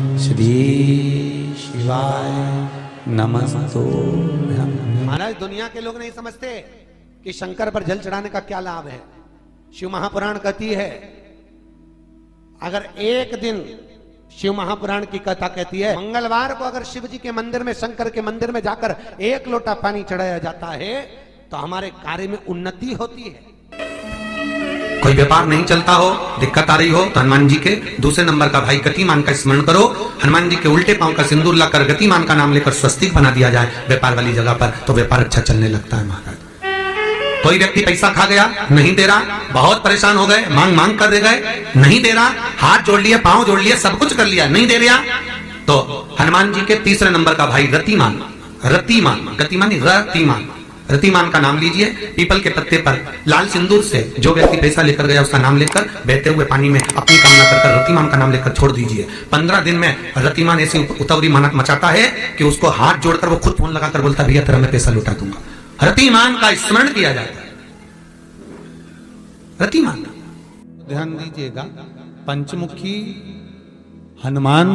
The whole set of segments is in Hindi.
श्री शिवाय नमस्तो। महाराज दुनिया के लोग नहीं समझते कि शंकर पर जल चढ़ाने का क्या लाभ है। शिव महापुराण कहती है, अगर एक दिन शिव महापुराण की कथा कहती है, मंगलवार को अगर शिव जी के मंदिर में, शंकर के मंदिर में जाकर एक लोटा पानी चढ़ाया जाता है तो हमारे कार्य में उन्नति होती है। कोई व्यापार नहीं चलता हो, दिक्कत आ रही हो, तो हनुमान जी के दूसरे नंबर का भाई गतिमान का स्मरण करो। हनुमान जी के उल्टे पांव का सिंदूर लाकर गतिमान का नाम लेकर स्वस्तिक बना दिया जाए व्यापार वाली जगह पर, तो व्यापार अच्छा चलने लगता है महाराज। कोई व्यक्ति पैसा खा गया, नहीं दे रहा, बहुत परेशान हो गए, मांग मांग कर दे गए, नहीं दे रहा, हाथ जोड़ लिया, पांव जोड़ लिया, सब कुछ कर लिया, नहीं दे रहा, तो हनुमान जी के तीसरे नंबर का भाई रतिमान, रतिमान, गतिमान रतिमान, रतिमान का नाम लीजिए। पीपल के पत्ते पर लाल सिंदूर से जो व्यक्ति पैसा लेकर गया उसका नाम लेकर बहते हुए पानी में अपनी कामना कर रतिमान का नाम लेकर छोड़ दीजिए। 15 दिन में रतिमान ऐसी उतावली मानत मचाता है कि उसको हाथ जोड़कर वो खुद फोन लगाकर बोलता, भैया तेरा मैं पैसा लुटा दूंगा। रतिमान का स्मरण किया जाता है, रतिमान। ध्यान दीजिएगा, पंचमुखी हनुमान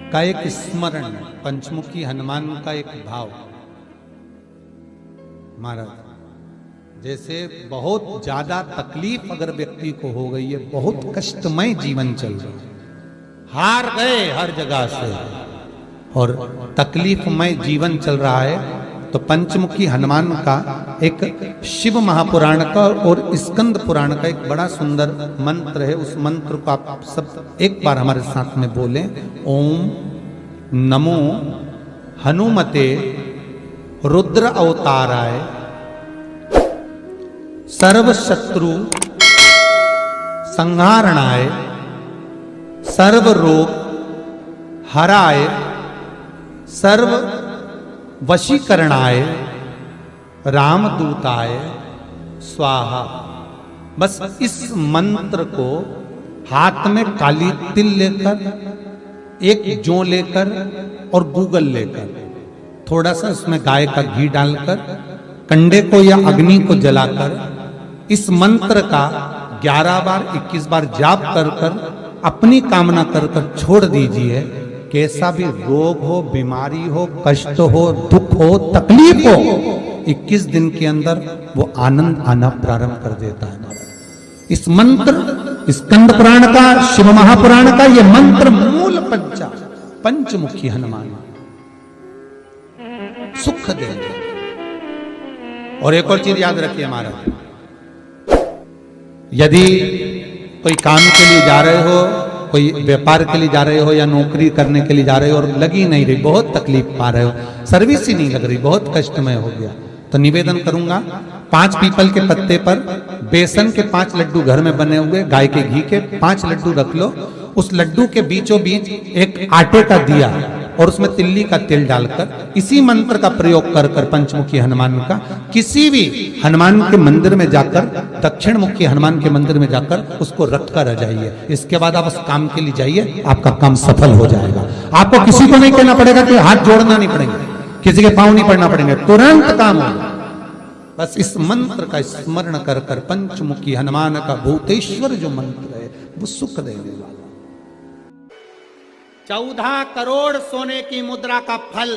का एक स्मरण, पंचमुखी हनुमान का एक भाव। महाराज जैसे बहुत ज्यादा तकलीफ अगर व्यक्ति को हो गई है, बहुत कष्टमय जीवन चल रहा है, हार गए हर जगह से और तकलीफमय जीवन चल रहा है, तो पंचमुखी हनुमान का एक शिव महापुराण का और स्कंद पुराण का एक बड़ा सुंदर मंत्र है। उस मंत्र को आप सब एक बार हमारे साथ में बोलें। ओम नमो हनुमते रुद्र अवताराय सर्व शत्रु संहारणाय सर्व रोग हराय सर्व वशीकरणाय रामदूताय स्वाहा। बस इस मंत्र को हाथ में काली तिल लेकर, एक जौ लेकर और गूगल लेकर, थोड़ा सा उसमें गाय का घी डालकर, कंडे को या अग्नि को जलाकर इस मंत्र का 11 बार 21 बार जाप कर कर अपनी कामना कर कर छोड़ दीजिए। कैसा भी रोग हो, बीमारी हो, कष्ट हो, दुख हो, तकलीफ हो, 21 दिन के अंदर वो आनंद आना प्रारंभ कर देता है। इस मंत्र, स्कंद पुराण का, शिव महापुराण का ये मंत्र मूल पंचमुखी हनुमान सुख देंगे। और एक और चीज याद रखिए महाराज, यदि कोई काम के लिए जा रहे हो, कोई व्यापार के लिए जा रहे हो या नौकरी करने के लिए जा रहे हो और लगी नहीं रही, बहुत तकलीफ पा रहे हो, सर्विस ही नहीं लग रही, बहुत कष्टमय हो गया, तो निवेदन करूंगा 5 पीपल के पत्ते पर बेसन के 5 लड्डू घर में बने हुए, गाय के घी के 5 लड्डू रख लो। उस लड्डू के बीचों बीच एक आटे का दिया और उसमें तिल्ली का तेल डालकर इसी मंत्र का प्रयोग कर कर पंचमुखी हनुमान का किसी भी हनुमान के मंदिर में जाकर, दक्षिण मुखी हनुमान के मंदिर में जाकर उसको रख कर आ जाइए। इसके बाद आप उस काम के लिए जाइए, आपका काम सफल हो जाएगा। आपको किसी को नहीं कहना पड़ेगा कि हाथ जोड़ना नहीं पड़ेगा, किसी के पांव नहीं पड़ना पड़ेंगे, तुरंत काम होगा। बस इस मंत्र का स्मरण कर कर पंचमुखी हनुमान का भूतेश्वर जो मंत्र है वो सुख देने वाला। 14 करोड़ सोने की मुद्रा का फल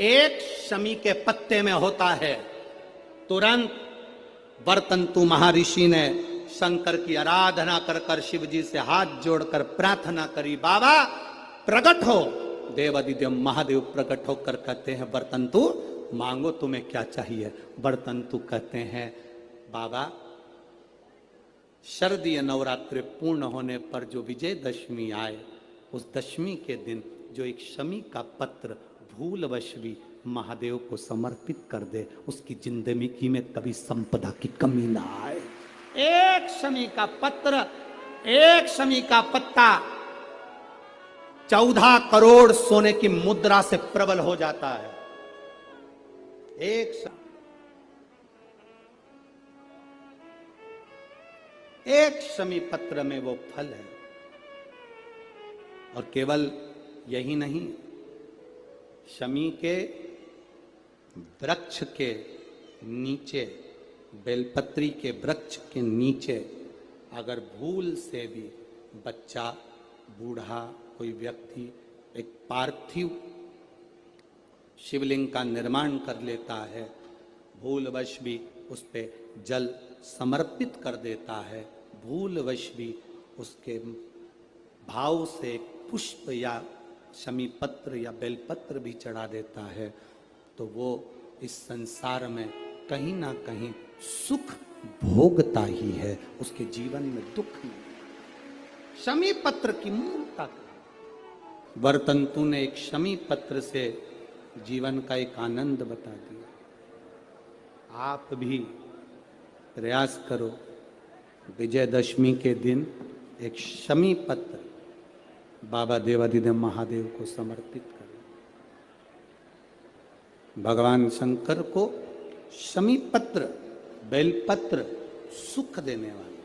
एक शमी के पत्ते में होता है। तुरंत वर्तंतु महर्षि ने शंकर की आराधना कर कर शिव जी से हाथ जोड़कर प्रार्थना करी, बाबा प्रकट हो। देवादिदेव महादेव प्रकट होकर कहते हैं, वर्तंतु मांगो तुम्हें क्या चाहिए। वर्तंतु कहते हैं, बाबा शरदीय नवरात्रि पूर्ण होने पर जो विजयदशमी आए, उस दशमी के दिन जो एक शमी का पत्र भूलवश भी महादेव को समर्पित कर दे, उसकी जिंदगी में कभी संपदा की कमी ना आए। एक शमी का पत्र, एक शमी का पत्ता 14 करोड़ सोने की मुद्रा से प्रबल हो जाता है। एक शमी पत्र में वो फल है। और केवल यही नहीं, शमी के वृक्ष के नीचे, बेलपत्री के वृक्ष के नीचे अगर भूल से भी बच्चा, बूढ़ा, कोई व्यक्ति एक पार्थिव शिवलिंग का निर्माण कर लेता है, भूलवश भी उस पे जल समर्पित कर देता है, भूलवश भी उसके भाव से पुष्प या शमी पत्र या बेलपत्र भी चढ़ा देता है, तो वो इस संसार में कहीं ना कहीं सुख भोगता ही है, उसके जीवन में दुख नहीं। शमी पत्र की मूलता, वरतंतु ने एक शमी पत्र से जीवन का एक आनंद बता दिया। आप भी प्रयास करो, विजयदशमी के दिन एक शमी पत्र बाबा देवादिदेव महादेव को समर्पित करें। भगवान शंकर को शमी पत्र, बेलपत्र सुख देने वाले।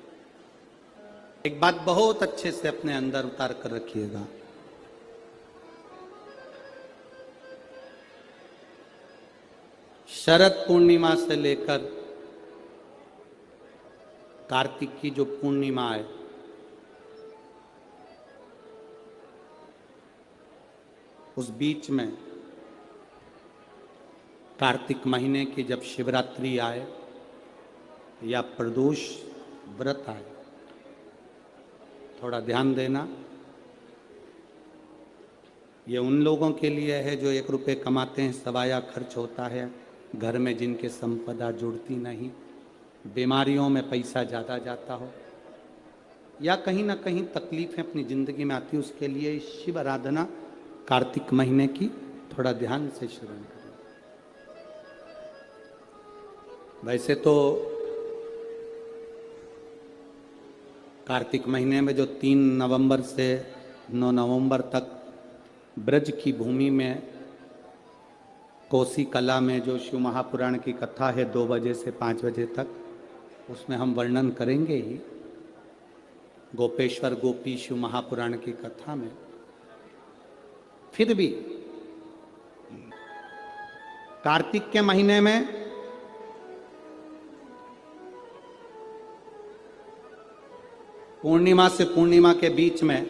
एक बात बहुत अच्छे से अपने अंदर उतार कर रखिएगा, शरद पूर्णिमा से लेकर कार्तिक की जो पूर्णिमा है, उस बीच में कार्तिक महीने की जब शिवरात्रि आए या प्रदोष व्रत आए, थोड़ा ध्यान देना। ये उन लोगों के लिए है जो 1 रुपये कमाते हैं, सवाया खर्च होता है, घर में जिनके संपदा जुड़ती नहीं, बीमारियों में पैसा ज़्यादा जाता हो, या कहीं ना कहीं तकलीफें अपनी ज़िंदगी में आती, उसके लिए शिव आराधना कार्तिक महीने की थोड़ा ध्यान से श्रवण करें। वैसे तो कार्तिक महीने में जो 3 नवंबर से 9 नवंबर तक ब्रज की भूमि में कोसी कला में जो शिव महापुराण की कथा है 2 बजे से 5 बजे तक, उसमें हम वर्णन करेंगे ही गोपेश्वर गोपी शिव महापुराण की कथा में। फिर भी कार्तिक के महीने में पूर्णिमा से पूर्णिमा के बीच में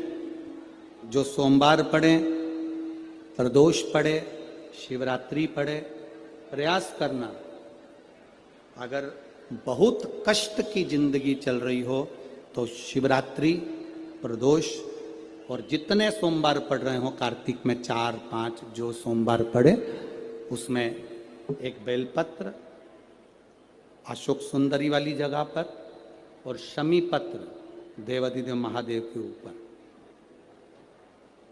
जो सोमवार पड़े, प्रदोष पड़े, शिवरात्रि पड़े, प्रयास करना, अगर बहुत कष्ट की जिंदगी चल रही हो तो शिवरात्रि, प्रदोष और जितने सोमवार पड़ रहे हो कार्तिक में 4-5 जो सोमवार पड़े, उसमें एक बेलपत्र अशोक सुंदरी वाली जगह पर और शमी पत्र देवादिदेव महादेव के ऊपर,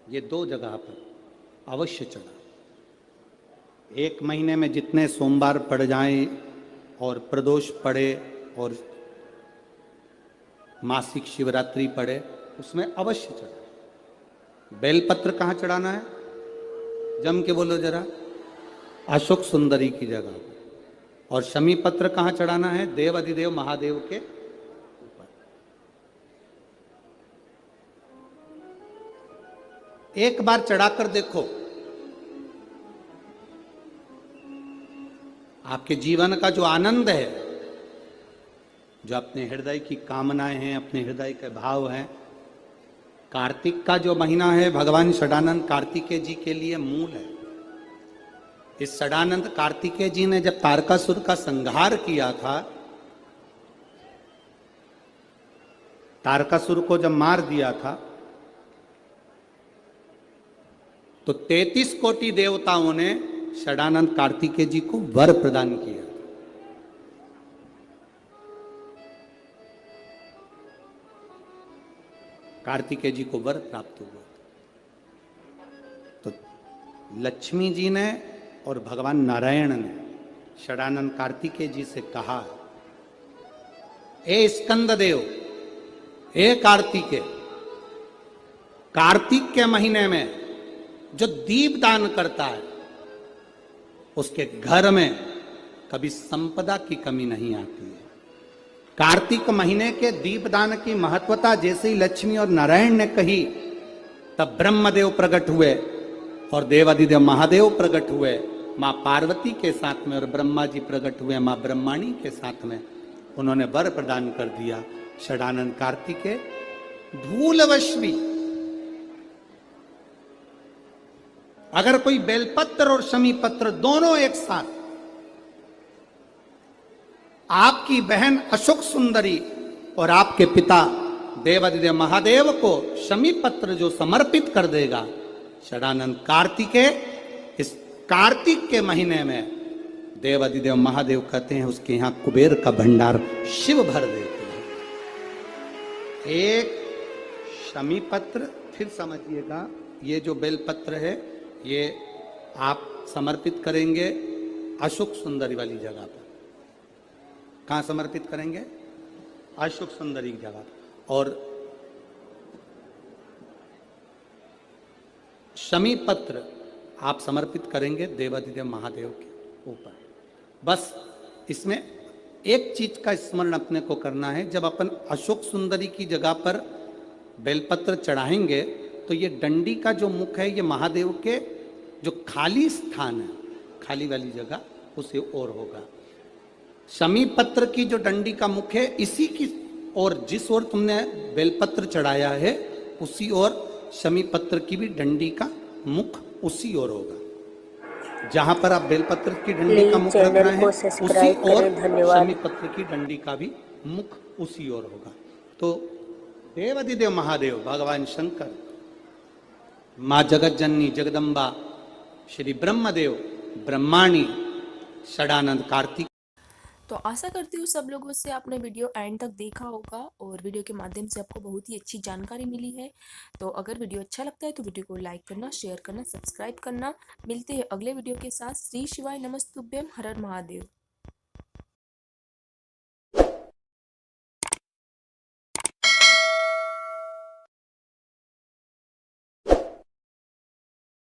ये 2 जगह पर अवश्य चढ़ा। 1 महीने में जितने सोमवार पड़ जाएं और प्रदोष पड़े और मासिक शिवरात्रि पड़े, उसमें अवश्य चढ़ा। बेलपत्र कहाँ चढ़ाना है? जम के बोलो जरा। अशोक सुंदरी की जगह पर। और शमी पत्र कहाँ चढ़ाना है? देव अधिदेव महादेव के ऊपर। एक बार चढ़ाकर देखो, आपके जीवन का जो आनंद है, जो अपने हृदय की कामनाएं हैं, अपने हृदय के भाव हैं, कार्तिक का जो महीना है भगवान षडानंद कार्तिकेय जी के लिए मूल है। इस षडानंद कार्तिकेय जी ने जब तारकासुर का संहार किया था, तारकासुर को जब मार दिया था, तो 33 कोटि देवताओं ने षडानंद कार्तिकेय जी को वर प्रदान किया। कार्तिकेय जी को वर प्राप्त हुआ। तो लक्ष्मी जी ने और भगवान नारायण ने षडानंद कार्तिकेय जी से कहा, ए स्कंद देव, ए कार्तिकेय, कार्तिक के महीने में जो दीप दान करता है उसके घर में कभी संपदा की कमी नहीं आती है। कार्तिक महीने के दीपदान की महत्वता जैसे ही लक्ष्मी और नारायण ने कही, तब ब्रह्मदेव प्रकट हुए और देवादिदेव महादेव प्रकट हुए मां पार्वती के साथ में, और ब्रह्मा जी प्रकट हुए मां ब्रह्माणी के साथ में। उन्होंने वर प्रदान कर दिया। षडानंद कार्तिकेय भूलवश भी अगर कोई बेलपत्र और शमी पत्र दोनों एक साथ आपकी बहन अशोक सुंदरी और आपके पिता देवादिदेव महादेव को शमी पत्र जो समर्पित कर देगा, षडानंद कार्तिकेय इस कार्तिक के महीने में देवादिदेव महादेव कहते हैं उसके यहां कुबेर का भंडार शिव भर देते हैं। एक शमी पत्र, फिर समझिएगा, ये जो बेलपत्र है ये आप समर्पित करेंगे अशोक सुंदरी वाली जगह पर। कहां समर्पित करेंगे? अशोक सुंदरी की जगह पर। और शमी पत्र आप समर्पित करेंगे देवादिदेव महादेव के ऊपर। बस इसमें एक चीज का स्मरण अपने को करना है, जब अपन अशोक सुंदरी की जगह पर बेलपत्र चढ़ाएंगे तो ये डंडी का जो मुख है ये महादेव के जो खाली स्थान है, खाली वाली जगह उसे ओर होगा। शमी पत्र की जो डंडी का मुख है इसी की ओर, जिस ओर तुमने बेलपत्र चढ़ाया है उसी ओर शमी पत्र की भी डंडी का मुख उसी ओर होगा। जहां पर आप बेलपत्र की डंडी का मुख रख रहे हैं उसी ओर शमी पत्र की डंडी का भी मुख उसी ओर होगा। तो देवादिदेव महादेव भगवान शंकर, माँ जगत जननी जगदम्बा, श्री ब्रह्मदेव ब्रह्माणी, षडानंद कार्तिक। तो आशा करती हूँ सब लोगों से आपने वीडियो एंड तक देखा होगा और वीडियो के माध्यम से आपको बहुत ही अच्छी जानकारी मिली है। तो अगर वीडियो अच्छा लगता है तो वीडियो को लाइक करना, शेयर करना, सब्सक्राइब करना। मिलते हैं अगले वीडियो के साथ। श्री शिवाय नमस्तुभ्यम, हर हर महादेव।